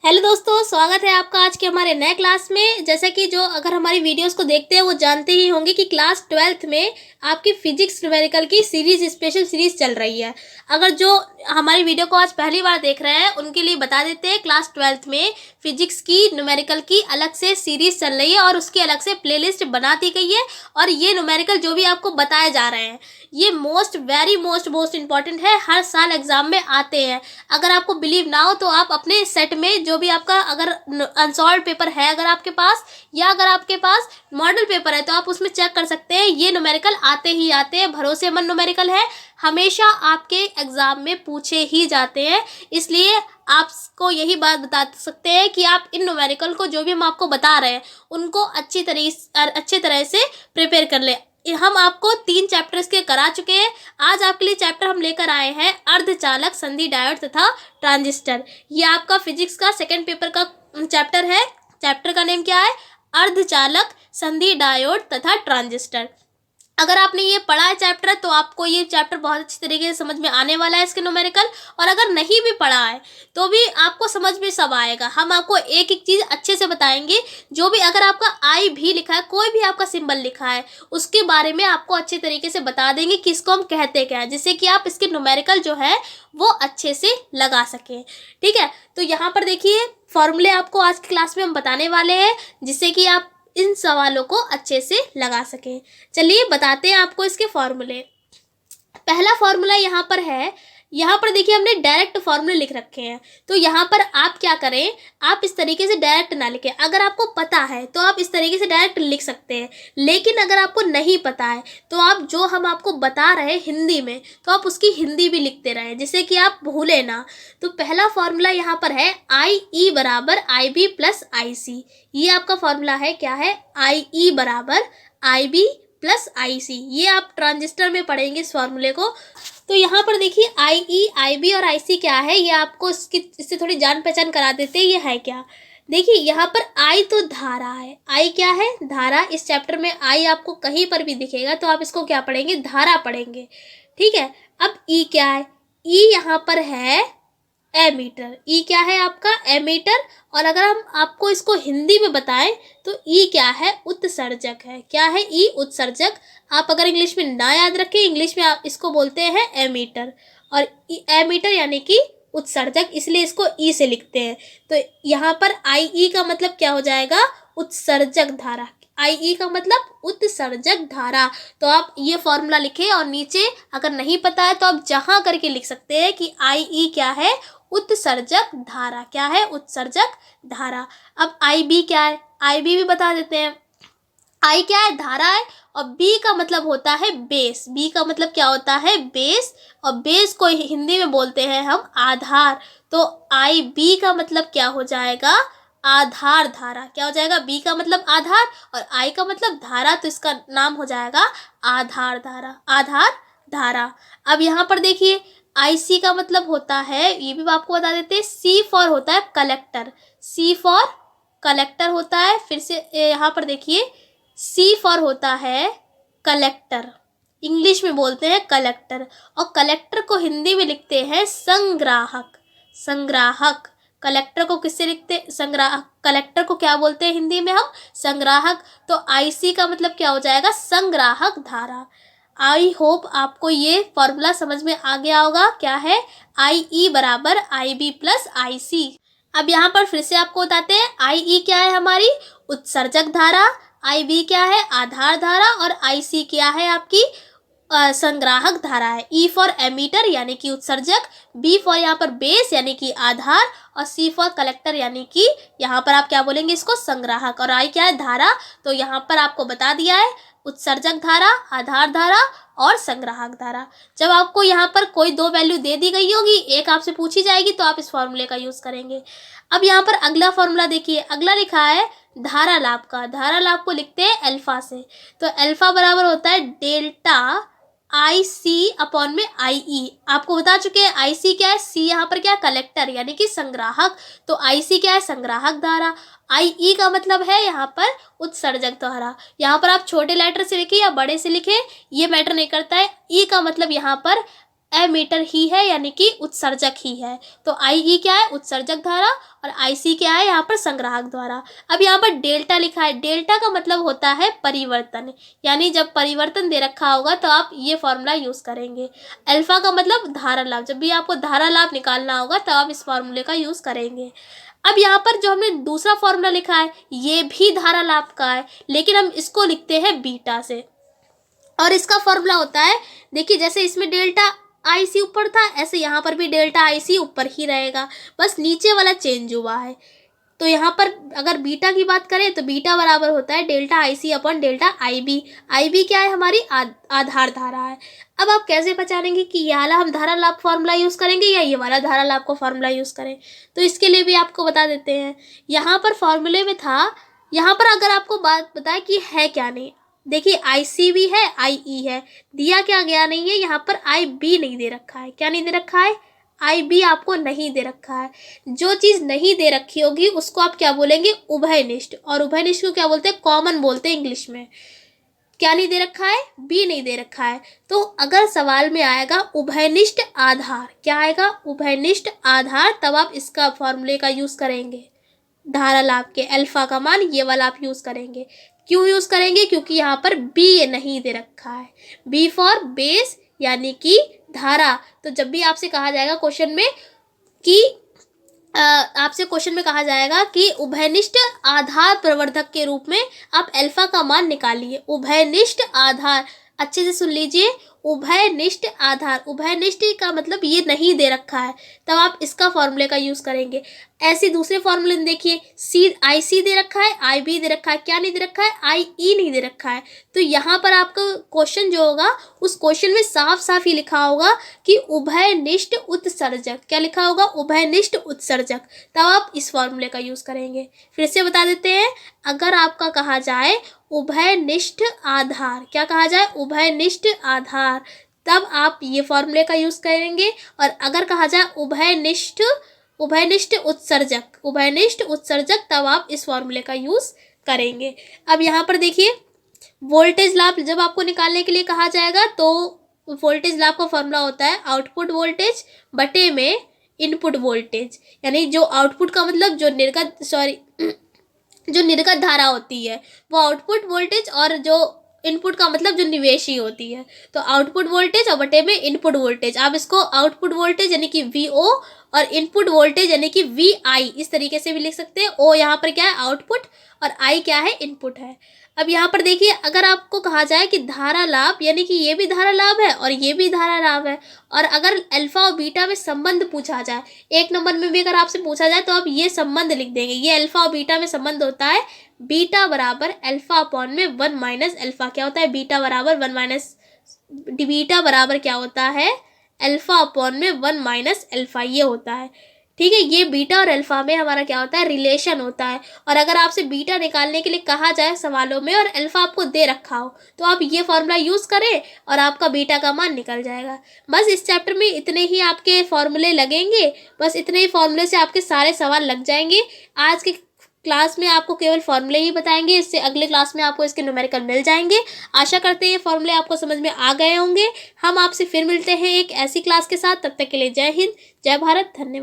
Hello दोस्तों, स्वागत है आपका आज के हमारे नए क्लास में। जैसे कि जो अगर हमारी वीडियोस को देखते हैं वो जानते ही होंगे कि क्लास 12th में आपकी फिजिक्स न्यूमेरिकल की सीरीज स्पेशल सीरीज चल रही है। अगर जो हमारी वीडियो को आज पहली बार देख रहे हैं उनके लिए बता देते हैं, क्लास 12th में फिजिक्स की न्यूमेरिकल की अलग से सीरीज चल रही है और उसकी अलग से प्लेलिस्ट बना दी गई है। और ये न्यूमेरिकल जो भी आपको बताए जा रहे हैं ये मोस्ट इंपॉर्टेंट है, हर साल एग्जाम में आते हैं। अगर आपको बिलीव ना हो तो आप अपने सेट में जो भी आपका अगर अनसॉल्व पेपर है अगर आपके पास, या अगर आपके पास मॉडल पेपर है तो आप उसमें चेक कर सकते हैं। ये न्यूमेरिकल आते ही आते हैं, भरोसेमंद न्यूमेरिकल है, हमेशा आपके एग्जाम में पूछे ही जाते हैं। इसलिए आपको यही बात बता सकते हैं कि आप इन न्यूमेरिकल को जो भी हम आपको बता रहे हैं उनको अच्छे तरह से प्रिपेयर कर ले। हम आपको 3 चैप्टर्स के करा चुके हैं। आज आपके लिए चैप्टर हम लेकर आए हैं अर्धचालक, संधि, डायोड तथा ट्रांजिस्टर। ये आपका फिजिक्स का सेकंड पेपर का चैप्टर है। चैप्टर का नेम क्या है? अर्धचालक, संधि, डायोड तथा ट्रांजिस्टर। अगर आपने ये पढ़ा है चैप्टर तो आपको ये चैप्टर बहुत अच्छी तरीके से समझ में आने वाला है इसके न्यूमेरिकल। और अगर नहीं भी पढ़ा है तो भी आपको समझ में सब आएगा। हम आपको एक एक चीज़ अच्छे से बताएंगे। जो भी अगर आपका आई भी लिखा है, कोई भी आपका सिंबल लिखा है, उसके बारे में आपको अच्छे तरीके से बता देंगे कि इसको हम कहते क्या है, जिससे कि आप इसके न्यूमेरिकल जो है वो अच्छे से लगा सकें। ठीक है, तो यहाँ पर देखिए फॉर्मूले आपको आज की क्लास में हम बताने वाले हैं जिससे कि आप इन सवालों को अच्छे से लगा सकें। चलिए बताते हैं आपको इसके फॉर्मूले। पहला फॉर्मूला यहाँ पर है, यहाँ पर देखिए हमने डायरेक्ट फॉर्मूले लिख रखे हैं। तो यहाँ पर आप क्या करें, आप इस तरीके से डायरेक्ट ना लिखें। अगर आपको पता है तो आप इस तरीके से डायरेक्ट लिख सकते हैं, लेकिन अगर आपको नहीं पता है तो आप जो हम आपको बता रहे हैं हिंदी में तो आप उसकी हिंदी भी लिखते रहें जिससे कि आप भूलें ना। तो पहला फॉर्मूला यहाँ पर है आई ई बराबर आई बी प्लस आई सी। ये आपका फॉर्मूला है, क्या है? आई ई बराबर आई बी प्लस आई सी। ये आप ट्रांजिस्टर में पढ़ेंगे इस फॉर्मूले को। तो यहाँ पर देखिए आई ई, आई बी और आई सी क्या है, ये आपको इससे थोड़ी जान पहचान करा देते हैं। ये है क्या? देखिए यहाँ पर आई तो धारा है। आई क्या है? धारा। इस चैप्टर में आई आपको कहीं पर भी दिखेगा तो आप इसको क्या पढ़ेंगे? धारा पढ़ेंगे। ठीक है, अब ई क्या है? ई यहाँ पर है एमीटर। ई क्या है आपका? एमीटर। और अगर हम आपको इसको हिंदी में बताएं तो ई क्या है? उत्सर्जक है। क्या है? ई उत्सर्जक। आप अगर इंग्लिश में ना याद रखें, इंग्लिश में आप इसको बोलते हैं एमीटर, और एमीटर यानी कि उत्सर्जक, इसलिए इसको ई से लिखते हैं। तो यहाँ पर आई ई का मतलब क्या हो जाएगा? उत्सर्जक धारा। आई ई का मतलब उत्सर्जक धारा। तो आप ये फॉर्मूला लिखें और नीचे अगर नहीं पता है तो आप जहाँ करके लिख सकते हैं कि आई ई क्या है? उत्सर्जक धारा। क्या है? उत्सर्जक धारा। अब आई बी क्या है? आई बी भी बता देते हैं। आई क्या है? धारा है। और बी का मतलब होता है बेस। बी का मतलब क्या होता है? बेस। और बेस को हिंदी में बोलते हैं हम आधार। तो आई बी का मतलब क्या हो जाएगा? आधार धारा। क्या हो जाएगा? बी का मतलब आधार और आई का मतलब धारा, तो इसका नाम हो जाएगा आधार धारा। आधार धारा। अब यहाँ पर देखिए आई सी का मतलब होता है, ये भी आपको बता देते हैं, सी फॉर होता है कलेक्टर। सी फॉर कलेक्टर होता है। फिर से यहाँ पर देखिए सी फॉर होता है कलेक्टर, इंग्लिश में बोलते हैं कलेक्टर। और कलेक्टर को हिंदी में लिखते हैं संग्राहक। संग्राहक। कलेक्टर को किससे लिखते? संग्राहक। कलेक्टर को क्या बोलते हैं हिंदी में हम? संग्राहक। तो आई सी का मतलब क्या हो जाएगा? संग्राहक धारा। आई होप आपको ये फॉर्मूला समझ में आ गया होगा। क्या है? आई ई बराबर आई बी प्लस आई सी। अब यहाँ पर फिर से आपको बताते हैं आई ई क्या है? हमारी उत्सर्जक धारा। आई बी क्या है? आधार धारा। और आई सी क्या है? आपकी संग्राहक धारा है। ई फॉर एमीटर यानी कि उत्सर्जक, बी फॉर यहाँ पर बेस यानी कि आधार, और सी फॉर कलेक्टर यानी कि यहाँ पर आप क्या बोलेंगे इसको? संग्राहक। और आई क्या है? धारा। तो यहाँ पर आपको बता दिया है उत्सर्जक धारा, आधार धारा और संग्राहक धारा। जब आपको यहाँ पर कोई 2 वैल्यू दे दी गई होगी, एक आपसे पूछी जाएगी, तो आप इस फॉर्मूले का यूज़ करेंगे। अब यहाँ पर अगला फॉर्मूला देखिए, अगला लिखा है धारा लाभ का। धारा लाभ को लिखते हैं अल्फा से। तो अल्फा बराबर होता है डेल्टा आई सी अपॉन में आई ई। आपको बता चुके हैं आई सी क्या है? सी यहाँ पर क्या? कलेक्टर यानी कि संग्राहक। तो आई सी क्या है? संग्राहक धारा। आई ई का मतलब है यहाँ पर उत्सर्जक धारा। यहाँ पर आप छोटे लेटर से लिखें या बड़े से लिखें, ये मैटर नहीं करता है। ई का मतलब यहाँ पर एमीटर ही है, यानी कि उत्सर्जक ही है। तो IE क्या है, उत्सर्जक धारा, और IC क्या है यहाँ पर, संग्राहक धारा। अब यहाँ पर डेल्टा लिखा है, डेल्टा का मतलब होता है परिवर्तन, यानी जब परिवर्तन दे रखा होगा तो आप ये फॉर्मूला यूज़ करेंगे। अल्फा का मतलब धारा लाभ, जब भी आपको धारा लाभ निकालना होगा तो आप इस फॉर्मूले का यूज़ करेंगे। अब यहाँ पर जो हमने दूसरा फॉर्मूला लिखा है ये भी धारा लाभ का है, लेकिन हम इसको लिखते हैं बीटा से, और इसका फॉर्मूला होता है, देखिए जैसे इसमें डेल्टा IC ऊपर था, ऐसे यहाँ पर भी डेल्टा IC ऊपर ही रहेगा, बस नीचे वाला चेंज हुआ है। तो यहाँ पर अगर बीटा की बात करें तो बीटा बराबर होता है delta IC upon delta IB। IB क्या है, हमारी आधार धारा है। अब आप कैसे पहचानेंगे कि ये वाला हम धारा लाभ फॉर्मूला यूज़ करेंगे या ये वाला धारा लाभ का फॉर्मूला यूज़ करें, तो इसके लिए भी आपको बता देते हैं। यहाँ पर फॉर्मूले में था, यहाँ पर अगर आपको बात बताए कि है क्या नहीं, देखिए IC भी है, IE है, दिया क्या गया नहीं है, यहाँ पर IB नहीं दे रखा है। क्या नहीं दे रखा है, IB आपको नहीं दे रखा है। जो चीज़ नहीं दे रखी होगी उसको आप क्या बोलेंगे, उभयनिष्ठ, और उभयनिष्ठ को क्या बोलते हैं, कॉमन बोलते हैं इंग्लिश में। क्या नहीं दे रखा है, B नहीं दे रखा है। तो अगर सवाल में आएगा उभयनिष्ठ आधार, क्या आएगा, उभयनिष्ठ आधार, तब आप इसका फॉर्मूले का यूज़ करेंगे, धारा लाभ के अल्फा का मान ये वाला आप यूज़ करेंगे। क्यों यूज़ करेंगे, क्योंकि यहाँ पर B नहीं दे रखा है, B फॉर बेस यानी कि धारा। तो जब भी आपसे कहा जाएगा क्वेश्चन में कि आपसे क्वेश्चन में कहा जाएगा कि उभयनिष्ठ आधार प्रवर्धक के रूप में आप अल्फा का मान निकालिए। उभयनिष्ठ आधार, अच्छे से सुन लीजिए, उभयनिष्ठ आधार, उभयनिष्ठ का मतलब ये नहीं दे रखा है, तब आप इसका फॉर्मूले का यूज़ करेंगे। ऐसे दूसरे फॉर्मूले में देखिए, IC दे रखा है, IB दे रखा है, क्या नहीं दे रखा है, IE नहीं दे रखा है। तो यहाँ पर आपका क्वेश्चन जो होगा उस क्वेश्चन में साफ साफ ही लिखा होगा कि उभयनिष्ठ उत्सर्जक, क्या लिखा होगा, उभयनिष्ठ उत्सर्जक, तब आप इस फॉर्मूले का यूज़ करेंगे। फिर से बता देते हैं, अगर आपका कहा जाए उभयनिष्ठ आधार, क्या कहा जाए, उभयनिष्ठ आधार, तब आप ये फॉर्मूले का यूज़ करेंगे। और अगर कहा जाए उभयनिष्ठ उत्सर्जक, उभयनिष्ठ उत्सर्जक, तब आप इस फॉर्मूले का यूज़ करेंगे। अब यहाँ पर देखिए, वोल्टेज लाभ जब आपको निकालने के लिए कहा जाएगा तो वोल्टेज लाभ का फॉर्मूला होता है आउटपुट वोल्टेज बटे में इनपुट वोल्टेज, यानी जो आउटपुट का मतलब जो निर्गत धारा होती है वो आउटपुट वोल्टेज, और जो इनपुट का मतलब जो निवेशी होती है, तो आउटपुट वोल्टेज और बटे में इनपुट वोल्टेज। आप इसको आउटपुट वोल्टेज यानी कि VO और इनपुट वोल्टेज यानी कि VI इस तरीके से भी लिख सकते हैं। O यहाँ पर क्या है, आउटपुट, और I क्या है, इनपुट है। अब यहाँ पर देखिए, अगर आपको कहा जाए कि धारा लाभ, यानी कि ये भी धारा लाभ है और ये भी धारा लाभ है, और अगर अल्फा और बीटा में संबंध पूछा जाए, 1 नंबर में भी अगर आपसे पूछा जाए तो आप ये संबंध लिख देंगे। ये अल्फा और बीटा में संबंध होता है, बीटा बराबर अल्फा अपॉन में 1 माइनस अल्फा। क्या होता है, बीटा बराबर 1 माइनस, बीटा बराबर क्या होता है, अल्फा अपॉन में 1 माइनस अल्फा, ये होता है। ठीक है, ये बीटा और अल्फा में हमारा क्या होता है, रिलेशन होता है। और अगर आपसे बीटा निकालने के लिए कहा जाए सवालों में और अल्फा आपको दे रखा हो तो आप ये फॉर्मूला यूज़ करें और आपका बीटा का मान निकल जाएगा। बस इस चैप्टर में इतने ही आपके फॉर्मूले लगेंगे, बस इतने ही फॉर्मूले से आपके सारे सवाल लग जाएंगे। आज के क्लास में आपको केवल फॉर्मूले ही बताएंगे, इससे अगले क्लास में आपको इसके न्यूमेरिकल मिल जाएंगे। आशा करते हैं ये फॉर्मूले आपको समझ में आ गए होंगे। हम आपसे फिर मिलते हैं एक ऐसी क्लास के साथ, तब तक के लिए जय हिंद, जय भारत, धन्यवाद।